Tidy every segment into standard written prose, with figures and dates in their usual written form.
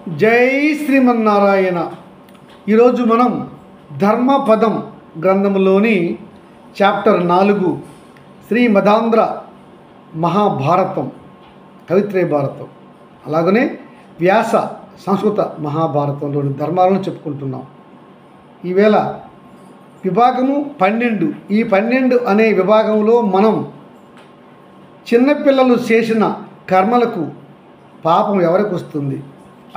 జై శ్రీమన్నారాయణ. ఈరోజు మనం ధర్మపదం గ్రంథంలోని చాప్టర్ 4 శ్రీమదాంధ్ర మహాభారతం కవిత్రయ భారతం అలాగనే వ్యాస సంస్కృత మహాభారతంలోని ధర్మాలను చెప్పుకుంటున్నాం. ఈవేళ విభాగము 12. ఈ 12 అనే విభాగంలో మనం చిన్నపిల్లలు చేసిన కర్మలకు పాపం ఎవరికి వస్తుంది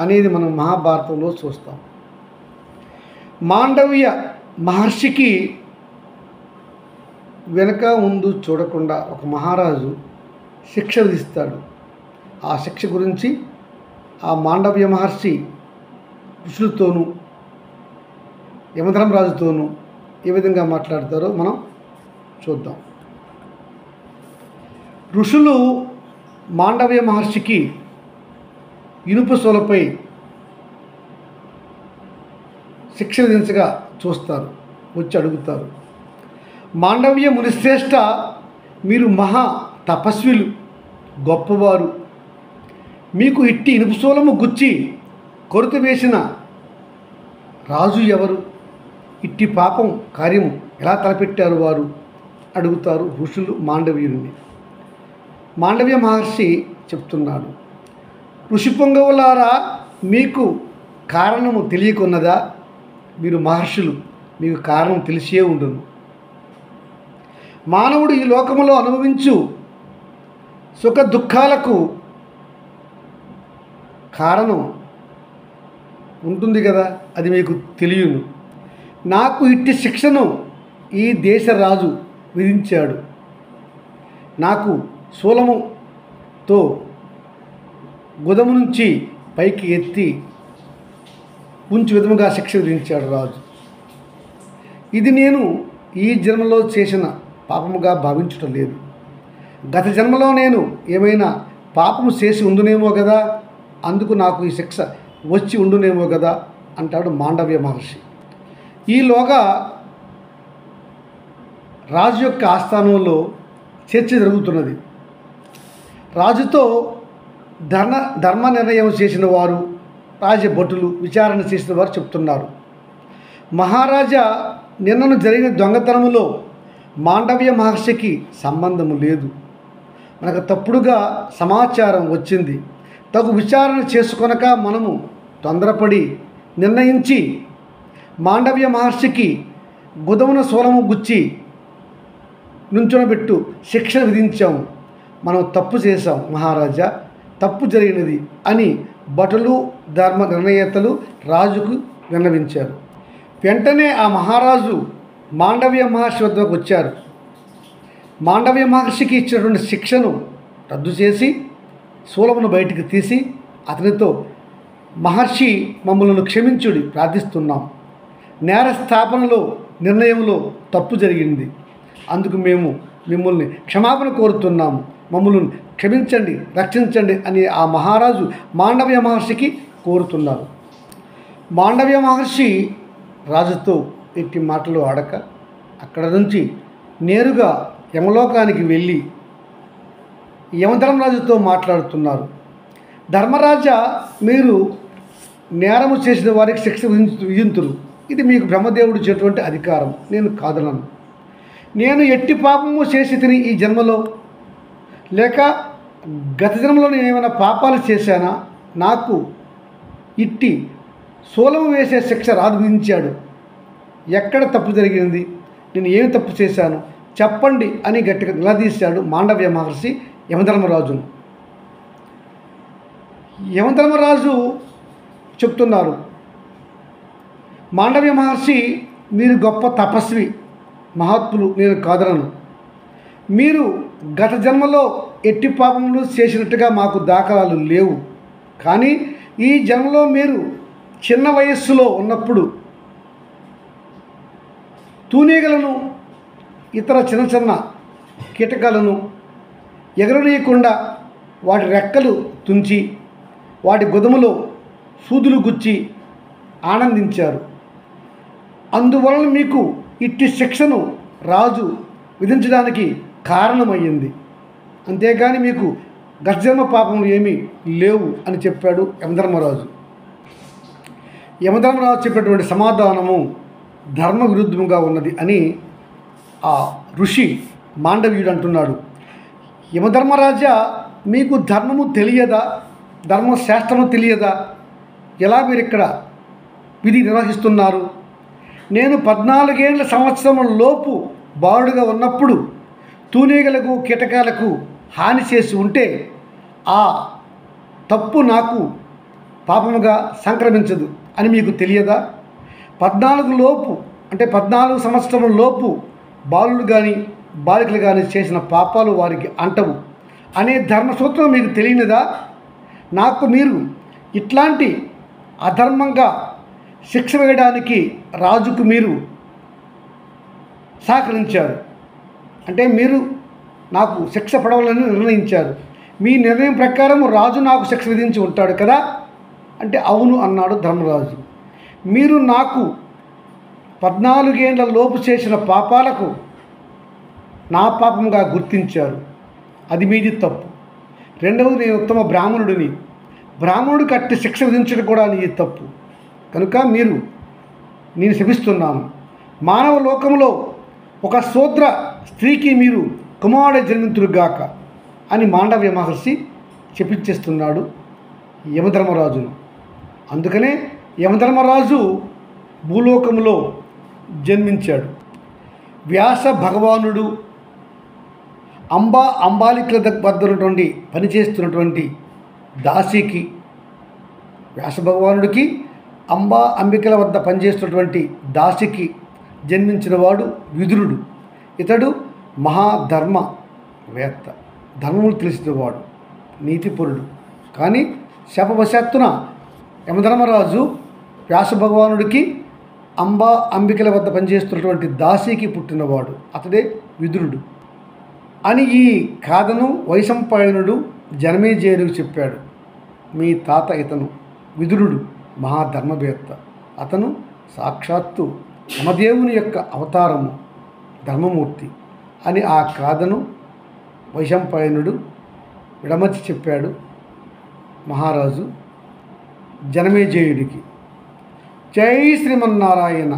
అనేది మనం మహాభారతంలో చూస్తాం. మాండవ్య మహర్షికి వెనక ముందు చూడకుండా ఒక మహారాజు శిక్ష విధిస్తాడు. ఆ శిక్ష గురించి ఆ మాండవ్య మహర్షి ఋషులతోనూ యమధర్మరాజుతోనూ ఏ విధంగా మాట్లాడతారో మనం చూద్దాం. ఋషులు మాండవ్య మహర్షికి ఇనుప సోలపై శిక్ష విధించగా చూస్తారు, వచ్చి అడుగుతారు. మాండవ్య మునిశ్రేష్ఠ, మీరు మహా తపస్విలు, గొప్పవారు. మీకు ఇట్టి ఇనుప సోలము గుచ్చి కొరత వేసిన రాజు ఎవరు? ఇట్టి పాపం కార్యము ఎలా తలపెట్టారు వారు? అడుగుతారు ఋషులు మాండవ్యుని. మాండవ్య మహర్షి చెప్తున్నాడు, ఋషి పొంగవులారా, మీకు కారణము తెలియకున్నదా? మీరు మహర్షులు, మీకు కారణం తెలిసే ఉండును. మానవుడు ఈ లోకములో అనుభవించు సుఖ దుఃఖాలకు కారణం ఉంటుంది కదా, అది మీకు తెలియను. నాకు ఇట్టి శిక్షను ఈ దేశ రాజు విధించాడు. నాకు శూలముతో గుదము నుంచి పైకి ఎత్తి ఉంచి విధముగా శిక్ష విధించాడు రాజు. ఇది నేను ఈ జన్మలో చేసిన పాపముగా భావించటం లేదు. గత జన్మలో నేను ఏమైనా పాపము చేసి ఉండునేమో కదా, అందుకు నాకు ఈ శిక్ష వచ్చి ఉండునేమో కదా అంటాడు మాండవ్య మహర్షి. ఈలోగా రాజు యొక్క ఆస్థానంలో చర్చ జరుగుతున్నది. రాజుతో ధర్మ నిర్ణయం చేసిన వారు, రాజభటులు, విచారణ చేసిన వారు చెప్తున్నారు, మహారాజా, నిన్నను జరిగిన దొంగతనములో మాండవ్య మహర్షికి సంబంధము లేదు. మనకు తప్పుడుగా సమాచారం వచ్చింది. తగు విచారణ చేసుకొనక మనము తొందరపడి నిర్ణయించి మాండవ్య మహర్షికి గుదమున శూలము గుచ్చి నుంచొనబెట్టు శిక్ష విధించాము. మనం తప్పు చేశాం మహారాజా, తప్పు జరిగినది అని భటులు, ధర్మ నిర్ణయేతలు రాజుకు విన్నవించారు. వెంటనే ఆ మహారాజు మాండవ్య మహర్షి వద్దకు వచ్చారు. మాండవ్య మహర్షికి ఇచ్చినటువంటి శిక్షను రద్దు చేసి శూలమును బయటికి తీసి అతనితో, మహర్షి, మమ్మల్ని క్షమించుడి, ప్రార్థిస్తున్నాం. నేరస్థాపనలో నిర్ణయంలో తప్పు జరిగింది, అందుకు మేము మిమ్మల్ని క్షమాపణ కోరుతున్నాము. మమ్మల్ని క్షమించండి, రక్షించండి అని ఆ మహారాజు మాండవ్య మహర్షికి కోరుతున్నారు. మాండవ్య మహర్షి రాజుతో ఎట్టి మాటలు ఆడక అక్కడ నుంచి నేరుగా యమలోకానికి వెళ్ళి యమధర్మరాజుతో మాట్లాడుతున్నారు. ధర్మరాజా, మీరు నేరము చేసిన వారికి శిక్ష విధింతురు. ఇది మీకు బ్రహ్మదేవుడు ఇచ్చేటువంటి అధికారం, నేను కాదనను. నేను ఎట్టి పాపము చేసి తిని ఈ జన్మలో, లేక గత జన్మలో నేను ఏమైనా పాపాలు చేశానా? నాకు ఇట్టి శూలము వేసే శిక్ష రాజు విధించాడు. ఎక్కడ తప్పు జరిగింది? నేను ఏమి తప్పు చేశాను చెప్పండి అని గట్టిగా నిలదీశాడు మాండవ్య మహర్షి యమధర్మరాజును. యమధర్మరాజు చెప్తున్నారు, మాండవ్య మహర్షి, మీరు గొప్ప తపస్వి, మహాత్ములు, నేను కాదనను. మీరు గత జన్మలో ఎట్టి పాపములు చేసినట్టుగా మాకు దాఖలాలు లేవు. కానీ ఈ జన్మలో మీరు చిన్న వయస్సులో ఉన్నప్పుడు తూనీగలను, ఇతర చిన్న చిన్న కీటకాలను ఎగరనీయకుండా వాటి రెక్కలు తుంచి వాటి గుదములో సూదులు గుచ్చి ఆనందించారు. అందువలన మీకు ఇట్టి శిక్షను రాజు విధించడానికి కారణమయ్యింది. అంతేగాని మీకు గర్జన్మ పాపములు ఏమీ లేవు అని చెప్పాడు యమధర్మరాజు. యమధర్మరాజు చెప్పేటువంటి సమాధానము ధర్మ విరుద్ధంగా ఉన్నది అని ఆ ఋషి మాండవీయుడు అంటున్నాడు. యమధర్మరాజా, మీకు ధర్మము తెలియదా? ధర్మశాస్త్రము తెలియదా? ఎలా మీరు ఇక్కడ విధి నిర్వహిస్తున్నారు? నేను 14 ఏళ్ల సంవత్సరం లోపు బాలుడుగా ఉన్నప్పుడు తూనీగలకు కీటకాలకు హాని చేసి ఉంటే ఆ తప్పు నాకు పాపముగా సంక్రమించదు అని మీకు తెలియదా? 14 లోపు అంటే 14 సంవత్సరం లోపు బాలులు కానీ బాలికలు కానీ చేసిన పాపాలు వారికి అంటవు అనే ధర్మసూత్రం మీకు తెలియనిదా? నాకు మీరు ఇట్లాంటి అధర్మంగా శిక్ష వేయడానికి రాజుకు మీరు సహకరించారు. అంటే మీరు నాకు శిక్ష పడవాలని నిర్ణయించారు. మీ నిర్ణయం ప్రకారం రాజు నాకు శిక్ష విధించి ఉంటాడు కదా అంటే అవును అన్నాడు ధర్మరాజు. మీరు నాకు 14 ఏళ్ల లోపు చేసిన పాపాలకు నా పాపంగా గుర్తించారు. అది మీది తప్పు. రెండవది, నేను ఉత్తమ బ్రాహ్మణుడిని. బ్రాహ్మణుడికి అట్టి శిక్ష విధించడం కూడా నీ తప్పు. కనుక నేను శపిస్తున్నాను. మానవ లోకంలో ఒక శూద్ర స్త్రీకి మీరు కుమారుడు జన్మింతురుగాక అని మాండవ్య మహర్షి చెప్పించేస్తున్నాడు యమధర్మరాజును. అందుకనే యమధర్మరాజు భూలోకంలో జన్మించాడు. వ్యాస భగవానుడు అంబాలికల వద్ద ఉన్నటువంటి పనిచేస్తున్నటువంటి దాసికి, వ్యాస భగవానుడికి అంబికల వద్ద పనిచేస్తున్నటువంటి దాసికి జన్మించిన వాడు విదురుడు. ఇతడు మహాధర్మవేత్త, ధర్మములు తెలిసినవాడు, నీతిపరుడు. కానీ శాపవశాత్తున యమధర్మరాజు వ్యాస భగవానుడికి అంబికల వద్ద పనిచేస్తున్నటువంటి దాసికి పుట్టినవాడు. అతడే విదురుడు అని ఈ గాథను వైశంపాయనుడు జనమేజయుడికి చెప్పాడు. మీ తాత ఇతను విదురుడు మహాధర్మవేత్త. అతను సాక్షాత్తు యమదేవుని యొక్క అవతారము, ధర్మమూర్తి అని ఆ గాథను వైశంపాయనుడు విడమర్చి చెప్పాడు మహారాజు జనమేజయుడికి. జై శ్రీమన్నారాయణ.